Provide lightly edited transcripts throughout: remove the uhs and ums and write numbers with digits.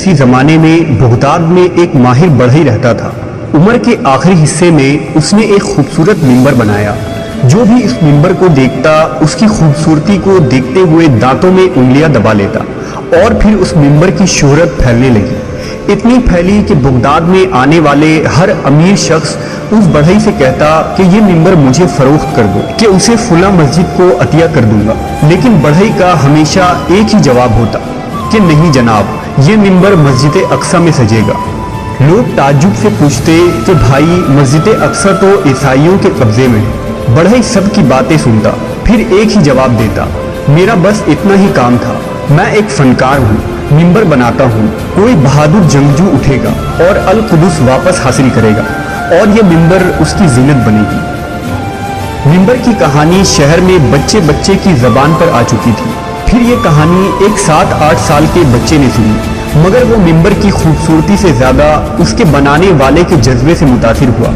اسی زمانے میں بغداد میں ایک ماہر بڑھئی رہتا تھا۔ عمر کے آخری حصے میں اس نے ایک خوبصورت ممبر بنایا۔ جو بھی اس ممبر کو دیکھتا اس کی خوبصورتی کو دیکھتے ہوئے دانتوں میں انگلیاں دبا لیتا، اور پھر اس ممبر کی شہرت پھیلنے لگی، اتنی پھیلی کہ بغداد میں آنے والے ہر امیر شخص اس بڑھئی سے کہتا کہ یہ ممبر مجھے فروخت کر دو کہ اسے فلاں مسجد کو عطیہ کر دوں گا، لیکن بڑھئی کا ہمیشہ ایک ہی جواب ہوتا کہ نہیں جناب، یہ ممبر مسجد اقصی میں سجے گا۔ لوگ تعجب سے پوچھتے کہ بھائی مسجد اقصی تو عیسائیوں کے قبضے میں ہے۔ بڑھئی سب کی باتیں سنتا، پھر ایک ہی جواب دیتا، میرا بس اتنا ہی کام تھا، میں ایک فنکار ہوں، ممبر بناتا ہوں، کوئی بہادر جنگجو اٹھے گا اور القدس واپس حاصل کرے گا اور یہ ممبر اس کی زینت بنے گی۔ ممبر کی کہانی شہر میں بچے بچے کی زبان پر آ چکی تھی۔ پھر یہ کہانی ایک 7-8 سال کے بچے نے سنی، مگر وہ ممبر کی خوبصورتی سے زیادہ اس کے بنانے والے کے جذبے سے متاثر ہوا،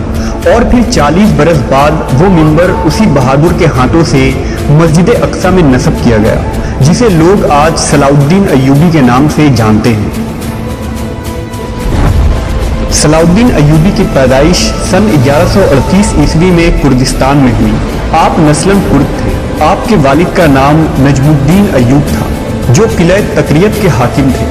اور پھر 40 برس بعد وہ ممبر اسی بہادر کے ہاتھوں سے مسجد اقصی میں نصب کیا گیا، جسے لوگ آج صلاح الدین ایوبی کے نام سے جانتے ہیں۔ صلاح الدین ایوبی کی پیدائش سن 1138 عیسوی میں کردستان میں ہوئی۔ آپ نسلاً کرد تھے۔ آپ کے والد کا نام نجم الدین ایوب تھا، جو قلعہ تقریت کے حاکم تھے۔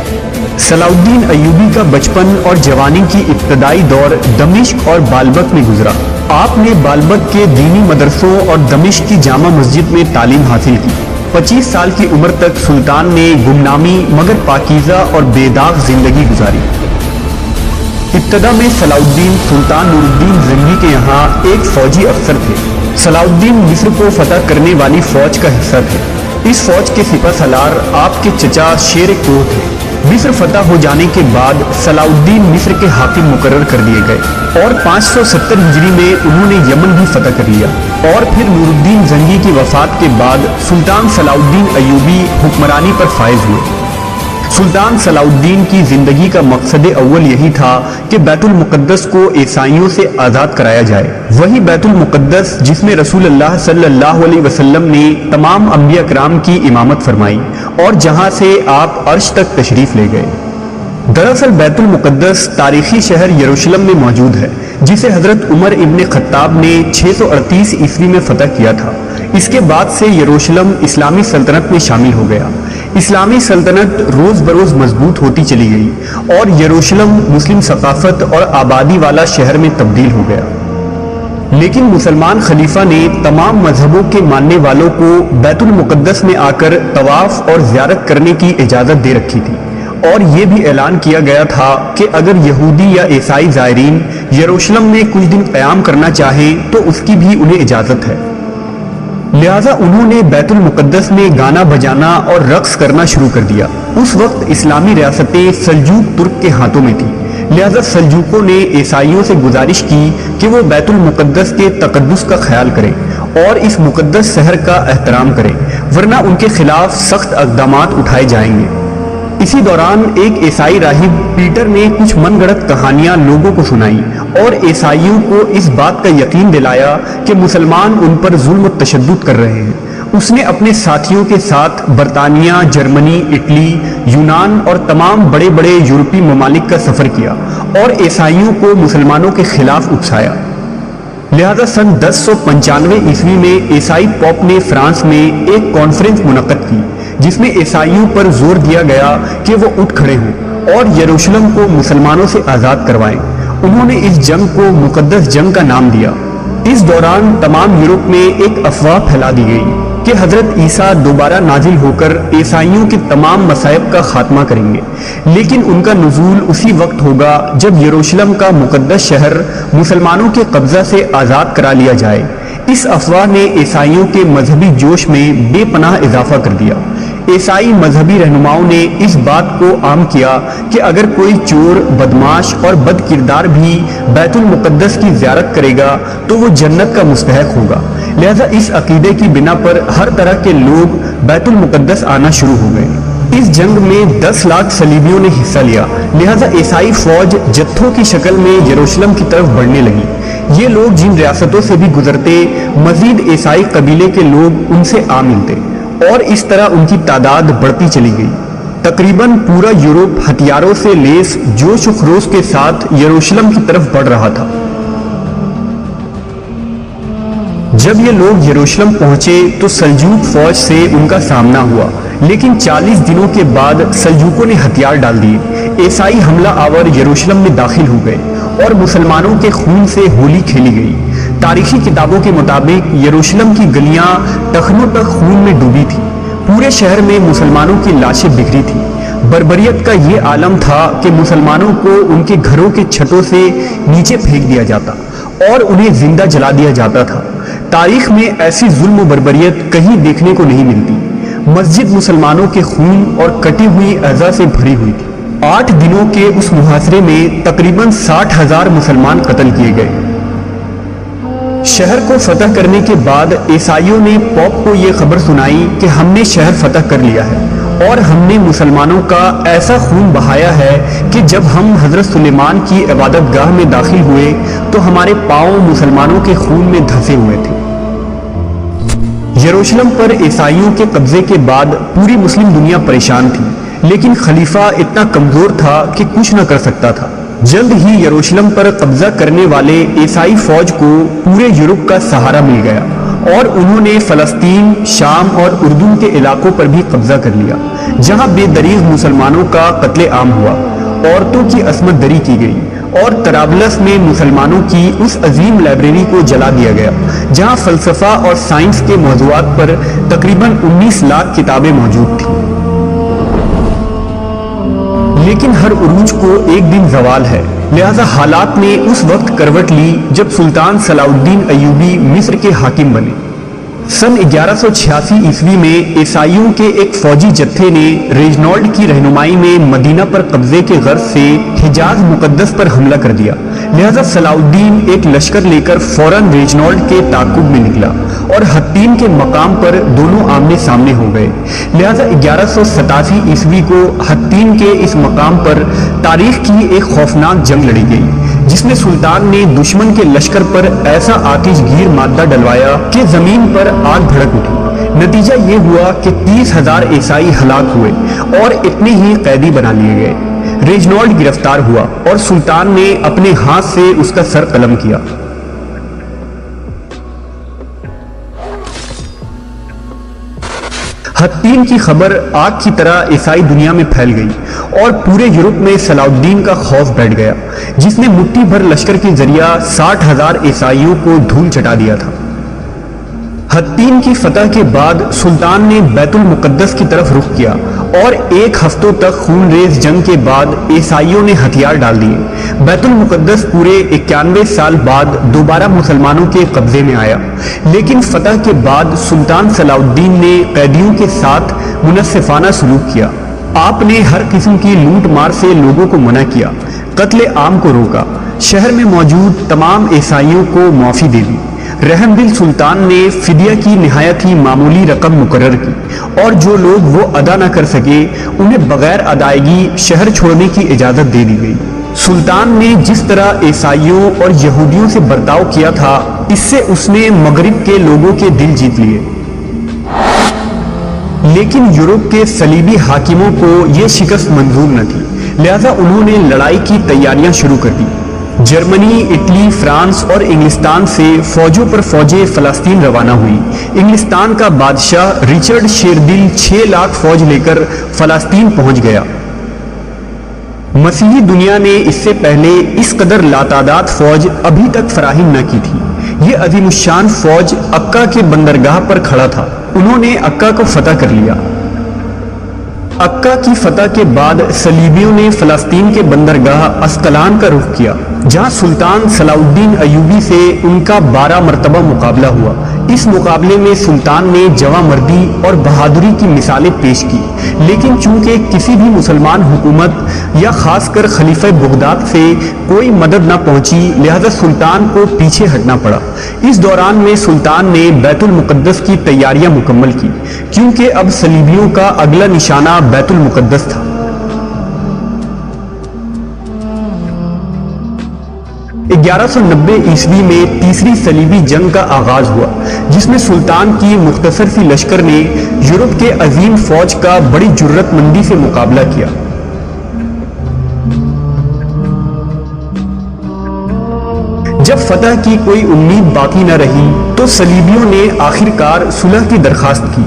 صلاح الدین ایوبی کا بچپن اور جوانی کی ابتدائی دور دمشق اور بالبک میں گزرا۔ آپ نے بالبک کے دینی مدرسوں اور دمشق کی جامع مسجد میں تعلیم حاصل کی۔ 25 سال کی عمر تک سلطان نے گمنامی مگر پاکیزہ اور بے داغ زندگی گزاری۔ ابتدا میں صلاح الدین سلطان نور الدین زنگی کے یہاں ایک فوجی افسر تھے۔ صلاح الدین مصر کو فتح کرنے والی فوج کا حصہ تھے۔ اس فوج کے سپہ سالار آپ کے چچا شیر کوہ تھے۔ مصر فتح ہو جانے کے بعد صلاح الدین مصر کے حاکم مقرر کر دیے گئے، اور 570 ہجری میں انہوں نے یمن بھی فتح کر لیا، اور پھر نور الدین زنگی کی وفات کے بعد سلطان صلاح الدین ایوبی حکمرانی پر فائز ہوئے۔ سلطان صلاح الدین کی زندگی کا مقصد اول یہی تھا کہ بیت المقدس کو عیسائیوں سے آزاد کرایا جائے، وہی بیت المقدس جس میں رسول اللہ صلی اللہ علیہ وسلم نے تمام انبیاء کرام کی امامت فرمائی اور جہاں سے آپ عرش تک تشریف لے گئے۔ دراصل بیت المقدس تاریخی شہر یروشلم میں موجود ہے، جسے حضرت عمر ابن خطاب نے 638 عیسوی میں فتح کیا تھا۔ اس کے بعد سے یروشلم اسلامی سلطنت میں شامل ہو گیا۔ اسلامی سلطنت روز بروز مضبوط ہوتی چلی گئی اور یروشلم مسلم ثقافت اور آبادی والا شہر میں تبدیل ہو گیا۔ لیکن مسلمان خلیفہ نے تمام مذہبوں کے ماننے والوں کو بیت المقدس میں آ کر طواف اور زیارت کرنے کی اجازت دے رکھی تھی، اور یہ بھی اعلان کیا گیا تھا کہ اگر یہودی یا عیسائی زائرین یروشلم میں کچھ دن قیام کرنا چاہیں تو اس کی بھی انہیں اجازت ہے۔ لہٰذا انہوں نے بیت المقدس میں گانا بجانا اور رقص کرنا شروع کر دیا۔ اس وقت اسلامی ریاستیں سلجوق ترک کے ہاتھوں میں تھیں، لہٰذا سلجوقوں نے عیسائیوں سے گزارش کی کہ وہ بیت المقدس کے تقدس کا خیال کریں اور اس مقدس شہر کا احترام کریں، ورنہ ان کے خلاف سخت اقدامات اٹھائے جائیں گے۔ اسی دوران ایک عیسائی راہب پیٹر نے کچھ من گھڑت کہانیاں لوگوں کو سنائیں اور عیسائیوں کو اس بات کا یقین دلایا کہ مسلمان ان پر ظلم و تشدد کر رہے ہیں۔ اس نے اپنے ساتھیوں کے ساتھ برطانیہ، جرمنی، اٹلی، یونان اور تمام بڑے بڑے یورپی ممالک کا سفر کیا اور عیسائیوں کو مسلمانوں کے خلاف اکسایا۔ لہذا سن 1095 عیسوی میں عیسائی پوپ نے فرانس میں ایک کانفرنس منعقد کی، جس میں عیسائیوں پر زور دیا گیا کہ وہ اٹھ کھڑے ہوں اور یروشلم کو مسلمانوں سے آزاد کروائیں۔ انہوں نے اس جنگ کو مقدس جنگ کا نام دیا۔ اس دوران تمام یورپ میں ایک افواہ پھیلا دی گئی کہ حضرت عیسیٰ دوبارہ نازل ہو کر عیسائیوں کے تمام مصائب کا خاتمہ کریں گے، لیکن ان کا نزول اسی وقت ہوگا جب یروشلم کا مقدس شہر مسلمانوں کے قبضہ سے آزاد کرا لیا جائے۔ اس افواہ نے عیسائیوں کے مذہبی جوش میں بے پناہ اضافہ کر دیا۔ عیسائی مذہبی رہنماؤں نے اس بات کو عام کیا کہ اگر کوئی چور، بدماش اور بد کردار بھی بیت المقدس کی زیارت کرے گا تو وہ جنت کا مستحق ہوگا۔ لہذا اس عقیدے کی بنا پر ہر طرح کے لوگ بیت المقدس آنا شروع ہو گئے۔ اس جنگ میں 10 لاکھ صلیبیوں نے حصہ لیا، لہذا عیسائی فوج جتھوں کی شکل میں یروشلم کی طرف بڑھنے لگی۔ یہ لوگ جن ریاستوں سے بھی گزرتے، مزید عیسائی قبیلے کے لوگ ان سے آ ملتے، اور اس طرح ان کی تعداد بڑھتی چلی گئی۔ तकरीबन पूरा यूरोप हथियारों से लेस जोश व खरोश के साथ यरूशलेम की तरफ बढ़ रहा था। जब ये लोग यरूशलेम पहुंचे तो सल्जूक फौज से उनका सामना हुआ, लेकिन 40 दिनों के बाद सल्जूकों ने हथियार डाल दिए। ईसाई हमला आवर यरूशलेम में दाखिल हो गए और मुसलमानों के खून से होली खेली गई। तारीखी किताबों के मुताबिक यरूशलेम की गलियां टखनों तक खून में डूबी थी। पूरे शहर में मुसलमानों की लाशें बिखरी थी। बर्बरियत का ये आलम था कि मुसलमानों को उनके घरों के छतों से नीचे फेंक दिया जाता और उन्हें जिंदा जला दिया जाता था। तारीख में ऐसी जुल्म व बर्बरियत कहीं देखने को नहीं मिलती। मस्जिद मुसलमानों के खून और कटी हुई अज़ा से भरी हुई थी। 8 दिनों के उस मुहासरे में तकरीबन 60,000 मुसलमान कत्ल किए गए। शहर को फतह करने के बाद ईसाइयों ने पोप को यह खबर सुनाई कि हमने शहर फतह कर लिया है और हमने मुसलमानों का ऐसा खून बहाया है कि जब हम हजरत सुलेमान की इबादत गाह में दाखिल हुए तो हमारे पांव मुसलमानों के खून में धंसे हुए थे। यरूशलेम पर ईसाइयों के कब्जे के बाद पूरी मुस्लिम दुनिया परेशान थी, लेकिन खलीफा इतना कमजोर था कि कुछ न कर सकता था। जल्द ही यरूशलेम पर कब्जा करने वाले ईसाई फौज को पूरे यूरोप का सहारा मिल गया और उन्होंने फलस्तीन, शाम और उर्दू के इलाकों पर भी कब्जा कर लिया, जहां बेदरीग मुसलमानों का कत्ले आम हुआ, औरतों की असमत दरी की गई और तराबलस में मुसलमानों की उस अजीम लाइब्रेरी को जला दिया गया, जहां फलसफा और साइंस के मौज़ूआत पर तकरीबन 19 लाख किताबें मौजूद थीं। लेकिन हर उरूज को एक दिन ज़वाल है, लिहाजा हालात ने उस वक्त करवट ली जब सुल्तान सलाउद्दीन अय्यूबी मिस्र के हाकिम बने। सन 1186 ईस्वी में ईसाइयों के एक फौजी जत्थे ने रेजनॉल्ड की रहनुमाई में मदीना पर कब्जे के गर्ज से हिजाज मुकद्दस पर हमला कर दिया। लिहाजा सलाउद्दीन एक लश्कर लेकर फौरन रेजनॉल्ड के ताकुब में निकला और हत्तीन के मकाम पर दोनों आमने सामने हो गए। लिहाजा 1187 ईस्वी को हत्तीन के इस मकाम पर तारीख की एक खौफनाक जंग लड़ी गई, जिसमें सुल्तान ने दुश्मन के लश्कर पर ऐसा आतिशगीर मादा डलवाया कि जमीन पर आग भड़क उठी। नतीजा ये हुआ कि 30,000 ईसाई हलाक हुए और इतने ही कैदी बना लिए गए। रेजनॉल्ड गिरफ्तार हुआ और सुल्तान ने अपने हाथ से उसका सर कलम किया। हत्तीन की खबर आग की तरह ईसाई दुनिया में फैल गई और पूरे यूरोप में सलाउद्दीन का खौफ बैठ गया, जिसने मुट्ठी भर लश्कर के जरिया 60,000 ईसाइयों को धूल चटा दिया था। हत्तीन की फतह के बाद सुल्तान ने बैतुल मुकद्दस की तरफ रुख किया और 1 हफ्तों तक खूनरेज जंग के बाद ईसाइयों ने हथियार डाल दिए। बैतुल मुकद्दस पूरे 91 साल बाद दोबारा मुसलमानों के कब्जे में आया, लेकिन फतह के बाद सुल्तान सलाउद्दीन ने कैदियों के साथ मुनस्सिफाना सलूक किया। आपने हर किस्म की लूट मार से लोगों को मना किया, कत्ले आम को रोका, शहर में मौजूद तमाम ईसाइयों को माफी दे दी। रहमदिल सुल्तान ने फिदिया की निहायत ही मामूली रकम मुकर्रर की और जो लोग वो अदा न कर सके उन्हें बगैर अदायगी शहर छोड़ने की इजाजत दे दी गई। सुल्तान ने जिस तरह ईसाइयों और यहूदियों से बर्ताव किया था, इससे उसने मगरिब के लोगों के दिल जीत लिए। लेकिन यूरोप के सलीबी हाकिमों को यह शिकस्त मंजूर न थी, लिहाजा उन्होंने लड़ाई की तैयारियां शुरू कर दी। जर्मनी, इटली, फ्रांस और इंग्लिस्तान से फौजों पर फौजें फलस्तीन रवाना हुई। इंग्लिस्तान का बादशाह रिचर्ड शेरदिल 6 लाख फौज लेकर फलस्तीन पहुंच गया। मसीही दुनिया ने इससे पहले इस कदर लातादाद फौज अभी तक फराहिम न की थी। ये अजीमुशान फौज अक्का के बंदरगाह पर खड़ा था। उन्होंने अक्का को फतह कर लिया। अक्का की फतह के बाद सलीबियों ने फलस्तीन के बंदरगाह अस्कलान का रुख किया, जहां सुल्तान सलाउद्दीन अय्यूबी से उनका 12 मरतबा मुकाबला हुआ। इस मुकाबले में सुल्तान ने जवामर्दी और बहादुरी की मिसालें पेश की, लेकिन चूंकि किसी भी मुसलमान हुकूमत या खासकर खलीफा बगदाद से कोई मदद न पहुंची, लिहाजा सुल्तान को पीछे हटना पड़ा। इस दौरान में सुल्तान ने बैतुल मुकद्दस की तैयारियां मुकम्मल की, क्योंकि अब सलीबियों का अगला निशाना बैतुल मुकद्दस था। 1190 ईस्वी में तीसरी सलीबी जंग का आगाज हुआ, जिसमें सुल्तान की मुख्तसर सी लश्कर ने यूरोप के अजीम फौज का बड़ी जुर्रतमंदी से मुकाबला किया। जब फतह की कोई उम्मीद बाकी न रही तो सलीबियों ने आखिरकार सुलह की दरखास्त की।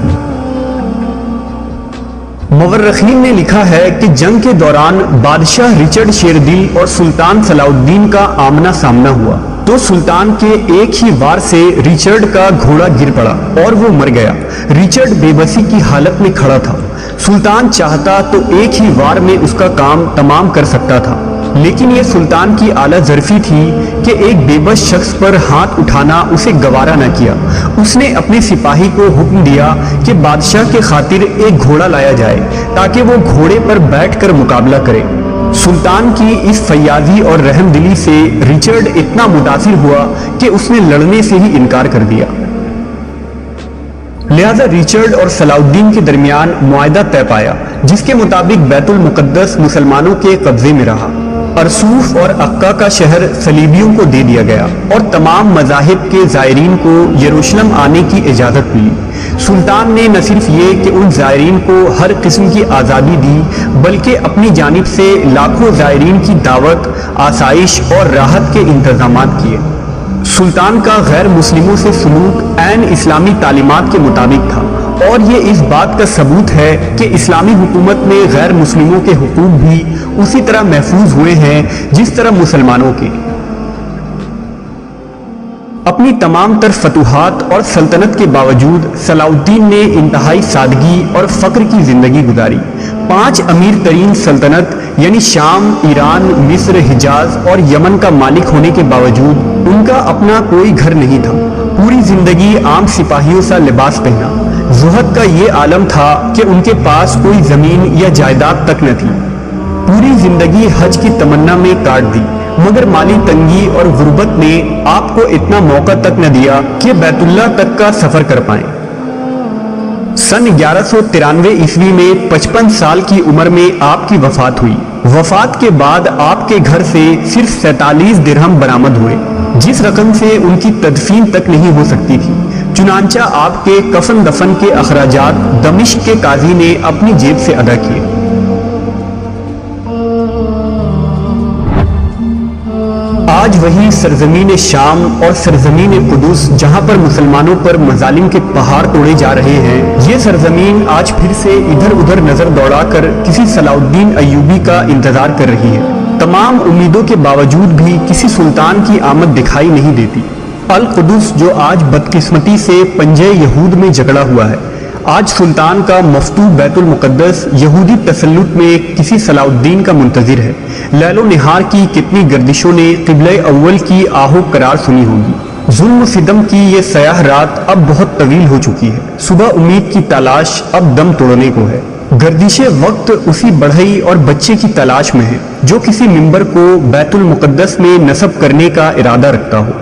मुवर्रिखीन ने लिखा है कि जंग के दौरान बादशाह रिचर्ड शेरदिल और सुल्तान सलाउद्दीन का आमना सामना हुआ तो सुल्तान के एक ही वार से रिचर्ड का घोड़ा गिर पड़ा और वो मर गया। रिचर्ड बेबसी की हालत में खड़ा था। सुल्तान चाहता तो एक ही वार में उसका काम तमाम कर सकता था, लेकिन ये सुल्तान की आला ज़र्फी थी कि एक बेबस शख्स पर हाथ उठाना उसे गवारा न किया। उसने अपने सिपाही को हुक्म दिया कि बादशाह के खातिर एक घोड़ा लाया जाए ताकि वो घोड़े पर बैठकर मुकाबला करे। सुल्तान की इस फैयाजी और रहमदिली से रिचर्ड इतना मुतासिर हुआ कि उसने लड़ने से ही इनकार कर दिया। लिहाजा रिचर्ड और सलाउद्दीन के दरमियान मुआहदा तय पाया, जिसके मुताबिक बैतुल मुकद्दस मुसलमानों के कब्जे में रहा। अरसूफ और अक्का का शहर सलीबियों को दे दिया गया और तमाम मज़ाहिब के ज़ायरीन को यरूशलेम आने की इजाज़त मिली। सुल्तान ने न सिर्फ ये कि उन ज़ायरीन को हर किस्म की आज़ादी दी, बल्कि अपनी जानिब से लाखों ज़ायरीन की दावत, आसाइश और राहत के इंतज़ामात किए। सुल्तान का गैर मुस्लिमों से सलूक ऐन इस्लामी तालीमात के मुताबिक था और ये इस बात का सबूत है कि इस्लामी हुकूमत में गैर मुस्लिमों के हुकूक भी उसी तरह महफूज हुए हैं जिस तरह मुसलमानों के। अपनी तमाम तर फतूहात और सल्तनत के बावजूद सलाउद्दीन ने इंतहाई सादगी और फ़क्र की ज़िंदगी गुजारी। 5 अमीर तरीन सल्तनत यानी शाम, ईरान, मिस्र, हिजाज और यमन का मालिक होने के बावजूद उनका अपना कोई घर नहीं था। पूरी ज़िंदगी आम सिपाहियों सा लिबास पहना। ज़ुहद का ये आलम था कि उनके पास कोई ज़मीन या जायदाद तक न थी। पूरी ज़िंदगी हज की तमन्ना में काट दी, मगर माली तंगी और गुर्बत ने आपको इतना मौका तक न दिया कि बैतुल्लाह तक का सफ़र कर पाएं। सन 1193 ईस्वी में 55 साल की उम्र में आपकी वफात हुई। वफात के बाद आपके घर से सिर्फ 47 दिरहम बरामद हुए, जिस रकम से उनकी तदफीन तक नहीं हो सकती थी। चुनांचा आपके कफन दफन के अखराजात दमिश्क के काजी ने अपनी जेब से अदा किए। आज वही सरजमीन शाम और सरजमीन कुदुस, जहां पर मुसलमानों पर मजालिम के पहाड़ तोड़े जा रहे हैं, ये सरजमीन आज फिर से इधर उधर नजर दौड़ाकर किसी सलाउद्दीन अय्यूबी का इंतजार कर रही है। तमाम उम्मीदों के बावजूद भी किसी सुल्तान की आमद दिखाई नहीं देती। अल कुदुस जो आज बदकिस्मती से पंजे यहूद में जकड़ा हुआ है, आज सुल्तान का मफ्तूह बैतुल मुकद्दस यहूदी तसल्लुत में किसी सलाउद्दीन का मुंतजिर है। लैलो निहार की कितनी गर्दिशों ने क़िबले अव्वल की आहो करार सुनी होगी। जुल्म सिदम की ये सयाह रात अब बहुत तवील हो चुकी है। सुबह उम्मीद की तलाश अब दम तोड़ने को है। गर्दिशे वक्त उसी बढ़ई और बच्चे की तलाश में है जो किसी मिंबर को बैतुल मुकद्दस में नस्ब करने का इरादा रखता हो।